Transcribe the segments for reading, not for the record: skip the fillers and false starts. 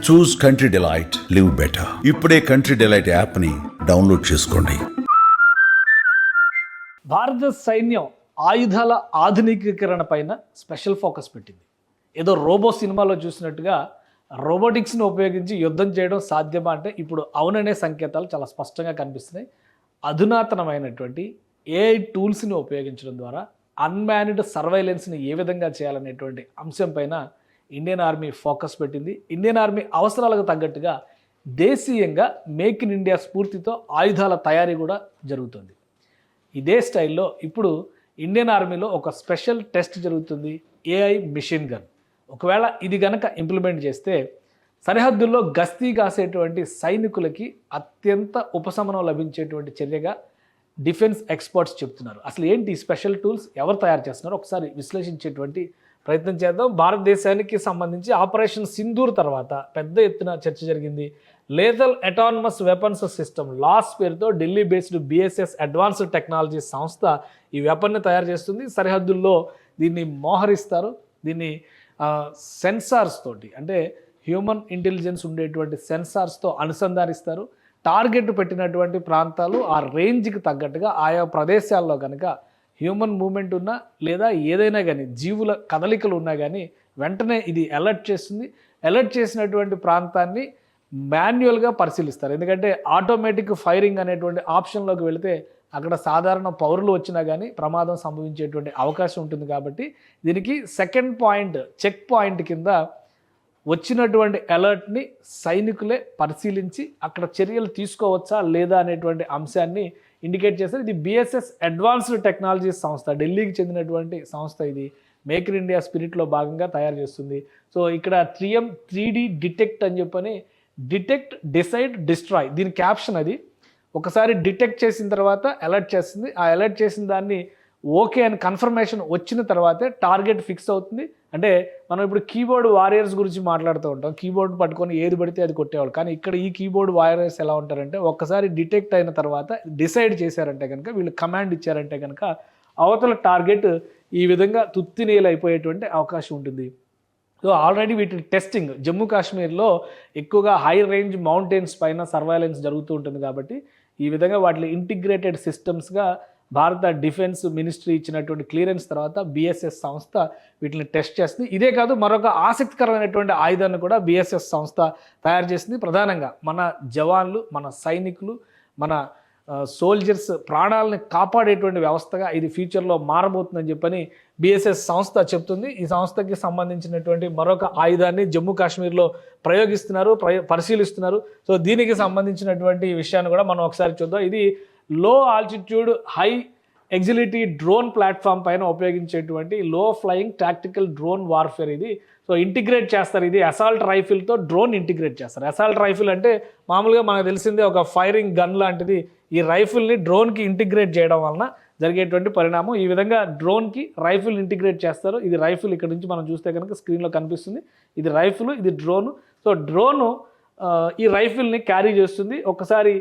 చూస్ country delight, live better. ఇప్పుడే country delight యాప్ని download చేసుకోండి. భారత సైన్యం ఆయుధాల ఆధునికీకరణ పైన స్పెషల్ ఫోకస్ పెట్టింది. ఏదో రోబో సినిమాలో చూసినట్టుగా రోబోటిక్స్ని ఉపయోగించి యుద్ధం చేయడం సాధ్యమా అంటే ఇప్పుడు అవుననే సంకేతాలు చాలా స్పష్టంగా కనిపిస్తున్నాయి. అధునాతనమైనటువంటి ఏఐ టూల్స్ని ఉపయోగించడం ద్వారా అన్మ్యాన్డ్ సర్వైలెన్స్ని ఏ విధంగా చేయాలనేటువంటి అంశం పైన ఇండియన్ ఆర్మీ ఫోకస్ పెట్టింది. ఇండియన్ ఆర్మీ అవసరాలకు తగ్గట్టుగా దేశీయంగా మేక్ ఇన్ ఇండియా స్ఫూర్తితో ఆయుధాల తయారీ కూడా జరుగుతుంది. ఇదే స్టైల్లో ఇప్పుడు ఇండియన్ ఆర్మీలో ఒక స్పెషల్ టెస్ట్ జరుగుతుంది, ఏఐ మిషన్ గన్. ఒకవేళ ఇది గనక ఇంప్లిమెంట్ చేస్తే సరిహద్దుల్లో గస్తీ కాసేటువంటి సైనికులకి అత్యంత ఉపశమనం లభించేటువంటి చర్యగా డిఫెన్స్ ఎక్స్పర్ట్స్ చెప్తున్నారు. అసలు ఏంటి స్పెషల్ టూల్స్, ఎవరు తయారు చేస్తున్నారో ఒకసారి విశ్లేషించేటువంటి ప్రయత్నం చేద్దాం. భారతదేశానికి సంబంధించి ఆపరేషన్ సింధూర్ తర్వాత పెద్ద ఎత్తున చర్చ జరిగింది. లేథల్ అటానమస్ వెపన్స్ సిస్టమ్ లాస్ పేరుతో Delhi based BSS advanced technology సంస్థ ఈ వెపన్ని తయారు చేస్తుంది. సరిహద్దుల్లో దీన్ని మోహరిస్తారు. దీన్ని సెన్సార్స్ తోటి, అంటే హ్యూమన్ ఇంటెలిజెన్స్ ఉండేటువంటి సెన్సార్స్తో అనుసంధానిస్తారు. టార్గెట్ పెట్టినటువంటి ప్రాంతాలు ఆ రేంజ్కి తగ్గట్టుగా ఆయా ప్రదేశాల్లో కనుక హ్యూమన్ మూమెంట్ ఉన్నా లేదా ఏదైనా కానీ జీవుల కదలికలు ఉన్నా కానీ వెంటనే ఇది అలర్ట్ చేస్తుంది. అలర్ట్ చేసినటువంటి ప్రాంతాన్ని మాన్యువల్గా పరిశీలిస్తారు. ఎందుకంటే ఆటోమేటిక్ ఫైరింగ్ అనేటువంటి ఆప్షన్లోకి వెళితే అక్కడ సాధారణ పౌరులు వచ్చినా కానీ ప్రమాదం సంభవించేటువంటి అవకాశం ఉంటుంది. కాబట్టి దీనికి సెకండ్ పాయింట్, చెక్ పాయింట్ కింద వచ్చినటువంటి అలర్ట్ని సైనికులే పరిశీలించి అక్కడ చర్యలు తీసుకోవచ్చా లేదా అనేటువంటి అంశాన్ని ఇండికేట్ చేస్తారు. ఇది బిఎస్ఎస్ అడ్వాన్స్డ్ టెక్నాలజీ సంస్థ, ఢిల్లీకి చెందినటువంటి సంస్థ. ఇది మేక్ ఇన్ ఇండియా స్పిరిట్లో భాగంగా తయారు చేస్తుంది. సో ఇక్కడ 3D డిటెక్ట్ అని చెప్పని, డిటెక్ట్, డిసైడ్, డిస్ట్రాయ్ దీని క్యాప్షన్ అది. ఒకసారి డిటెక్ట్ చేసిన తర్వాత అలర్ట్ చేస్తుంది. ఆ అలర్ట్ చేసిన దాన్ని ఓకే అని కన్ఫర్మేషన్ వచ్చిన తర్వాతే టార్గెట్ ఫిక్స్ అవుతుంది. అంటే మనం ఇప్పుడు కీబోర్డ్ వారియర్స్ గురించి మాట్లాడుతూ ఉంటాం. కీబోర్డ్ పట్టుకొని ఏది పడితే అది కొట్టేవాళ్ళు. కానీ ఇక్కడ ఈ కీబోర్డ్ వారియర్స్ ఎలా ఉంటారంటే ఒక్కసారి డిటెక్ట్ అయిన తర్వాత డిసైడ్ చేశారంటే కనుక, వీళ్ళు కమాండ్ ఇచ్చారంటే కనుక అవతల టార్గెట్ ఈ విధంగా తుత్తినేలు అయిపోయేటువంటి అవకాశం ఉంటుంది. సో ఆల్రెడీ వీటి టెస్టింగ్ జమ్మూ కాశ్మీర్లో ఎక్కువగా హై రేంజ్ మౌంటైన్స్ పైన సర్వైలెన్స్ జరుగుతూ ఉంటుంది. కాబట్టి ఈ విధంగా వాటిని ఇంటిగ్రేటెడ్ సిస్టమ్స్గా భారత డిఫెన్స్ మినిస్ట్రీ ఇచ్చినటువంటి క్లియరెన్స్ తర్వాత బిఎస్ఎస్ సంస్థ వీటిని టెస్ట్ చేస్తుంది. ఇదే కాదు, మరొక ఆసక్తికరమైనటువంటి ఆయుధాన్ని కూడా బిఎస్ఎస్ సంస్థ తయారు చేసింది. ప్రధానంగా మన జవాన్లు, మన సైనికులు, మన సోల్జర్స్ ప్రాణాలను కాపాడేటువంటి వ్యవస్థగా ఇది ఫ్యూచర్లో మారబోతుందని చెప్పని బిఎస్ఎస్ సంస్థ చెప్తుంది. ఈ సంస్థకి సంబంధించినటువంటి మరొక ఆయుధాన్ని జమ్మూ కాశ్మీర్లో ప్రయోగిస్తున్నారు, పరిశీలిస్తున్నారు. సో దీనికి సంబంధించినటువంటి విషయాన్ని కూడా మనం ఒకసారి చూద్దాం. ఇది లో ఆల్టిట్యూడ్ హై ఎగ్జిలిటీ డ్రోన్ ప్లాట్ఫామ్ పైన ఉపయోగించేటువంటి లో ఫ్లయింగ్ టాక్టికల్ డ్రోన్ వార్ఫేర్ ఇది. సో ఇంటిగ్రేట్ చేస్తారు. ఇది అసాల్ట్ రైఫిల్తో డ్రోన్ ఇంటిగ్రేట్ చేస్తారు. అసాల్ట్ రైఫిల్ అంటే మామూలుగా మనకు తెలిసిందే ఒక ఫైరింగ్ గన్ లాంటిది. ఈ రైఫిల్ని డ్రోన్కి ఇంటిగ్రేట్ చేయడం వలన జరిగేటువంటి పరిణామం. ఈ విధంగా డ్రోన్కి రైఫిల్ ఇంటిగ్రేట్ చేస్తారు. ఇది రైఫిల్ ఇక్కడ నుంచి మనం చూస్తే కనుక స్క్రీన్లో కనిపిస్తుంది. ఇది రైఫిల్, ఇది డ్రోను. సో డ్రోను ఈ రైఫిల్ని క్యారీ చేస్తుంది. ఒకసారి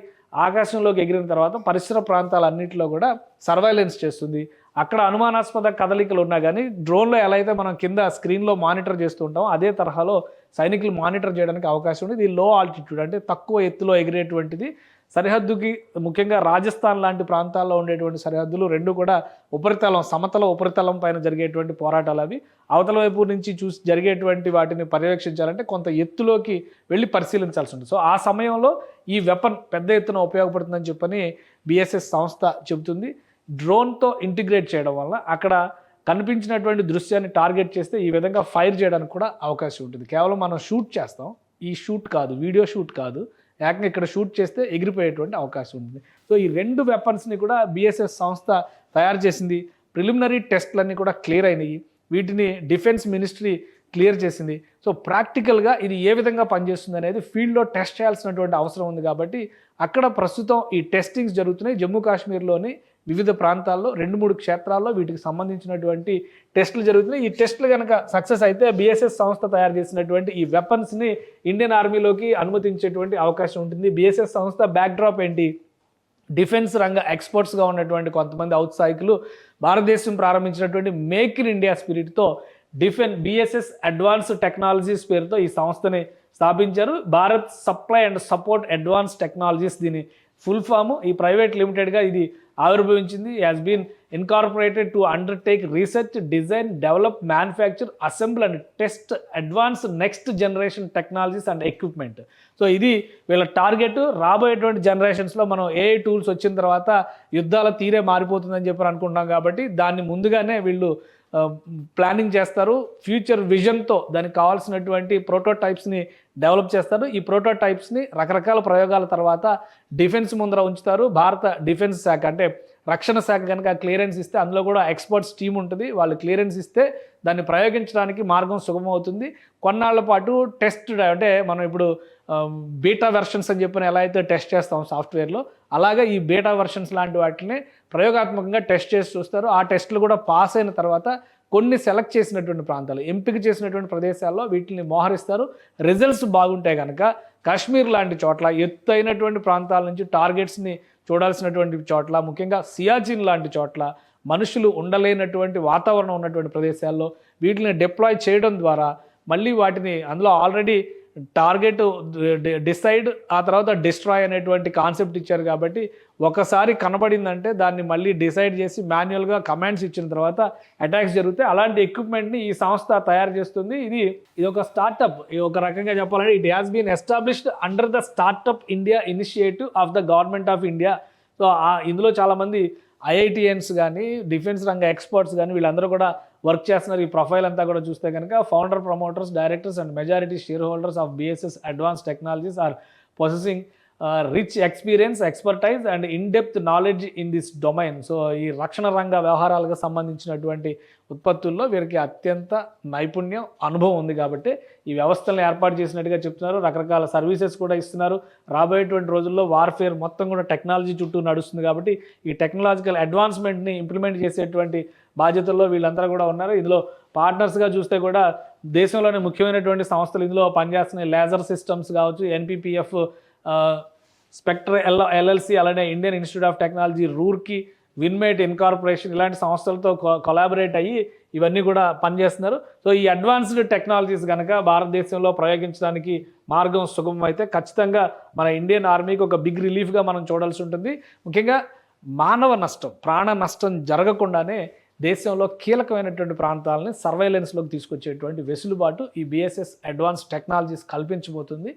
ఆకాశంలోకి ఎగిరిన తర్వాత పరిసర ప్రాంతాలన్నింటిలో కూడా సర్వైలెన్స్ చేస్తుంది. అక్కడ అనుమానాస్పద కదలికలు ఉన్నా కానీ డ్రోన్లో ఎలా అయితే మనం కింద స్క్రీన్లో మానిటర్ చేస్తూ ఉంటామో అదే తరహాలో సైనికులు మానిటర్ చేయడానికి అవకాశం ఉంది. ఇది లో ఆల్టిట్యూడ్, అంటే తక్కువ ఎత్తులో ఎగిరేటువంటిది. సరిహద్దుకి ముఖ్యంగా రాజస్థాన్ లాంటి ప్రాంతాల్లో ఉండేటువంటి సరిహద్దులు రెండు కూడా ఉపరితలం, సమతల ఉపరితలం పైన జరిగేటువంటి పోరాటాలు అవి. అవతల వైపు నుంచి చూసి జరిగేటువంటి వాటిని పర్యవేక్షించాలంటే కొంత ఎత్తులోకి వెళ్ళి పరిశీలించాల్సి ఉంటుంది. సో ఆ సమయంలో ఈ వెపన్ పెద్ద ఎత్తున ఉపయోగపడుతుందని చెప్పని బిఎస్ఎస్ సంస్థ చెబుతుంది. డ్రోన్తో ఇంటిగ్రేట్ చేయడం వల్ల అక్కడ కనిపించినటువంటి దృశ్యాన్ని టార్గెట్ చేస్తే ఈ విధంగా ఫైర్ చేయడానికి కూడా అవకాశం ఉంటుంది. కేవలం మనం షూట్ చేస్తాం, ఈ షూట్ కాదు, వీడియో షూట్ కాదు, ఏకంగా ఇక్కడ షూట్ చేస్తే ఎగిరిపోయేటువంటి అవకాశం ఉంటుంది. సో ఈ రెండు వెపన్స్ని కూడా బిఎస్ఎస్ సంస్థ తయారు చేసింది. ప్రిలిమినరీ టెస్ట్లన్నీ కూడా క్లియర్ అయినాయి. వీటిని డిఫెన్స్ మినిస్ట్రీ క్లియర్ చేసింది. సో ప్రాక్టికల్గా ఇది ఏ విధంగా పనిచేస్తుంది అనేది ఫీల్డ్లో టెస్ట్ చేయాల్సినటువంటి అవసరం ఉంది. కాబట్టి అక్కడ ప్రస్తుతం ఈ టెస్టింగ్స్ జరుగుతున్నాయి. జమ్మూ కాశ్మీర్లోని వివిధ ప్రాంతాల్లో 2-3 క్షేత్రాల్లో వీటికి సంబంధించినటువంటి టెస్టులు జరుగుతున్నాయి. ఈ టెస్టులు కనుక సక్సెస్ అయితే బిఎస్ఎస్ సంస్థ తయారు చేసినటువంటి ఈ వెపన్స్ని ఇండియన్ ఆర్మీలోకి అనుమతించేటువంటి అవకాశం ఉంటుంది. బిఎస్ఎస్ సంస్థ బ్యాక్డ్రాప్ ఏంటి? డిఫెన్స్ రంగ ఎక్స్పర్ట్స్గా ఉన్నటువంటి కొంతమంది ఔత్సాహికులు భారతదేశం ప్రారంభించినటువంటి మేక్ ఇన్ ఇండియా స్పిరిట్తో బిఎస్ఎస్ అడ్వాన్స్డ్ టెక్నాలజీస్ పేరుతో ఈ సంస్థని స్థాపించారు. Bharat supply and support advance technologies దీని ఫుల్ ఫామ్. ఈ ప్రైవేట్ లిమిటెడ్గా ఇది ఆవిర్భవించింది. Has been incorporated to undertake research, design, develop, manufacture, assemble and test advance next generation technologies and equipment. So ఇది వీళ్ళ టార్గెట్. రాబోయేటువంటి జనరేషన్స్లో మనం ఏఐ టూల్స్ వచ్చిన తర్వాత యుద్ధాల తీరే మారిపోతుందని చెప్పి అనుకుంటున్నాం కాబట్టి దాన్ని ముందుగానే వీళ్ళు ప్లానింగ్ చేస్తారు. ఫ్యూచర్ విజన్తో దానికి కావాల్సినటువంటి ప్రోటోటైప్స్ని డెవలప్ చేస్తారు. ఈ ప్రోటోటైప్స్ని రకరకాల ప్రయోగాల తర్వాత డిఫెన్స్ ముందర ఉంచుతారు. భారత డిఫెన్స్ శాఖ అంటే రక్షణ శాఖ కనుక క్లియరెన్స్ ఇస్తే, అందులో కూడా ఎక్స్పర్ట్స్ టీమ్ ఉంటుంది, వాళ్ళు క్లియరెన్స్ ఇస్తే దాన్ని ప్రయోగించడానికి మార్గం సుగమవుతుంది. కొన్నాళ్ల పాటు టెస్ట్ అంటే మనం ఇప్పుడు బీటా వెర్షన్స్ అని చెప్పిన ఎలా అయితే టెస్ట్ చేస్తాం సాఫ్ట్వేర్లో, అలాగే ఈ బీటా వెర్షన్స్ లాంటి వాటిని ప్రయోగాత్మకంగా టెస్ట్ చేసి చూస్తారు. ఆ టెస్టులు కూడా పాస్ అయిన తర్వాత కొన్ని సెలెక్ట్ చేసినటువంటి ప్రాంతాలు, ఎంపిక చేసినటువంటి ప్రదేశాల్లో వీటిని మోహరిస్తారు. రిజల్ట్స్ బాగుంటాయి కనుక కాశ్మీర్ లాంటి చోట్ల, ఎత్తైనటువంటి ప్రాంతాల నుంచి టార్గెట్స్ని చూడాల్సినటువంటి చోట్ల, ముఖ్యంగా సియాచిన్ లాంటి చోట్ల, మనుషులు ఉండలేనటువంటి వాతావరణం ఉన్నటువంటి ప్రదేశాల్లో వీటిని డిప్లాయ్ చేయడం ద్వారా మళ్ళీ వాటిని అందులో ఆల్రెడీ టార్గెట్ డిసైడ్, ఆ తర్వాత డిస్ట్రాయ్ అనేటువంటి కాన్సెప్ట్ ఇచ్చారు కాబట్టి ఒకసారి కనబడిందంటే దాన్ని మళ్ళీ డిసైడ్ చేసి మాన్యువల్గా కమాండ్స్ ఇచ్చిన తర్వాత అటాక్స్ జరుగుతాయి. అలాంటి ఎక్విప్మెంట్ని ఈ సంస్థ తయారు చేస్తుంది. ఇది ఒక స్టార్టప్. ఒక రకంగా చెప్పాలంటే it has been established under the startup India initiative of the government of India. So ఇందులో చాలామంది ఐఐటిఎన్స్ కానీ, డిఫెన్స్ రంగ ఎక్స్పర్ట్స్ కానీ వీళ్ళందరూ కూడా వర్క్ చేస్తున్నారు. ఈ ప్రొఫైల్ అంతా కూడా చూస్తే కనుక founder, promoters, directors and majority share holders of BSS Advance Technologies are possessing rich experience, expertise and in depth knowledge in this domain. So ఈ రక్షణ రంగ వ్యవహారాలకు సంబంధించినటువంటి ఉత్పత్తుల్లో వీరికి అత్యంత నైపుణ్యం, అనుభవం ఉంది కాబట్టి ఈ వ్యవస్థలను ఏర్పాటు చేసినట్టుగా చెప్తున్నారు. రకరకాల సర్వీసెస్ కూడా ఇస్తున్నారు. రాబోయేటువంటి రోజుల్లో వార్ఫేర్ మొత్తం కూడా టెక్నాలజీ చుట్టూ నడుస్తుంది కాబట్టి ఈ టెక్నాలజికల్ అడ్వాన్స్మెంట్ని ఇంప్లిమెంట్ చేసేటువంటి బాధ్యతల్లో వీళ్ళందరూ కూడా ఉన్నారు. ఇందులో పార్ట్నర్స్గా చూస్తే కూడా దేశంలోనే ముఖ్యమైనటువంటి సంస్థలు ఇందులో పనిచేస్తున్నాయి. లేజర్ సిస్టమ్స్ కావచ్చు, ఎన్పిపిఎఫ్, స్పెక్టర్ ఎల్ఎల్సి, అలానే Indian Institute of Technology Roorkee, Winmate incorporation ఇలాంటి సంస్థలతో కొలాబరేట్ అయ్యి ఇవన్నీ కూడా పనిచేస్తున్నారు. సో ఈ అడ్వాన్స్డ్ టెక్నాలజీస్ కనుక భారతదేశంలో ప్రయోగించడానికి మార్గం సుగమం అయితే ఖచ్చితంగా మన ఇండియన్ ఆర్మీకి ఒక బిగ్ రిలీఫ్గా మనం చూడాల్సి ఉంటుంది. ముఖ్యంగా మానవ నష్టం, ప్రాణ నష్టం జరగకుండానే దేశంలో కీలకమైనటువంటి ప్రాంతాలని సర్వైలెన్స్లోకి తీసుకొచ్చేటువంటి వెసులుబాటు ఈ బిఎస్ఎస్ అడ్వాన్స్ టెక్నాలజీస్ కల్పించబోతుంది.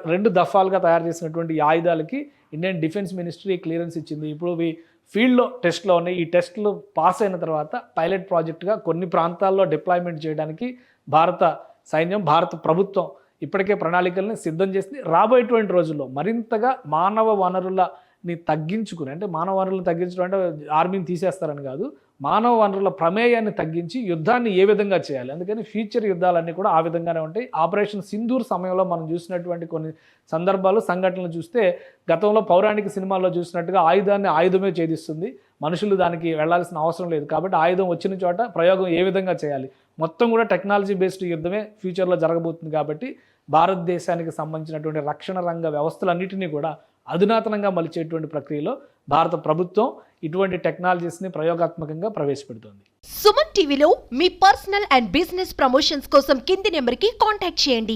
రెండు దఫాలుగా తయారు చేసినటువంటి ఈ ఆయుధాలకి ఇండియన్ డిఫెన్స్ మినిస్ట్రీ క్లియరెన్స్ ఇచ్చింది. ఇప్పుడు ఇవి ఫీల్డ్లో టెస్ట్లో ఉన్నాయి. ఈ టెస్టులు పాస్ అయిన తర్వాత పైలట్ ప్రాజెక్టుగా కొన్ని ప్రాంతాల్లో డిప్లాయ్మెంట్ చేయడానికి భారత సైన్యం, భారత ప్రభుత్వం ఇప్పటికే ప్రణాళికల్ని సిద్ధం చేసింది. రాబోయేటువంటి రోజుల్లో మరింతగా మానవ వనరులని తగ్గించుకుని, అంటే మానవ వనరులను తగ్గించడం అంటే ఆర్మీని తీసేస్తారని కాదు, మానవ వనరుల ప్రమేయాన్ని తగ్గించి యుద్ధాన్ని ఏ విధంగా చేయాలి, అందుకని ఫ్యూచర్ యుద్ధాలన్నీ కూడా ఆ విధంగానే ఉంటాయి. ఆపరేషన్ సింధూర్ సమయంలో మనం చూసినటువంటి కొన్ని సందర్భాలు, సంఘటనలు చూస్తే గతంలో పౌరాణిక సినిమాల్లో చూసినట్టుగా ఆయుధాన్ని ఆయుధమే ఛేదిస్తుంది, మనుషులు దానికి వెళ్లాల్సిన అవసరం లేదు. కాబట్టి ఆయుధం వచ్చిన చోట ప్రయోగం ఏ విధంగా చేయాలి, మొత్తం కూడా టెక్నాలజీ బేస్డ్ యుద్ధమే ఫ్యూచర్లో జరగబోతుంది. కాబట్టి భారతదేశానికి సంబంధించినటువంటి రక్షణ రంగ వ్యవస్థలన్నింటినీ కూడా అధునాతనంగా మలిచేటువంటి ప్రక్రియలో భారత ప్రభుత్వం ఇటువంటి టెక్నాలజీస్ని ప్రయోగాత్మకంగా ప్రవేశపెడుతోంది. సుమన్ టీవీలో మీ పర్సనల్ అండ్ బిజినెస్ ప్రమోషన్స్ కోసం కింది నెంబర్కి కాంటాక్ట్ చేయండి.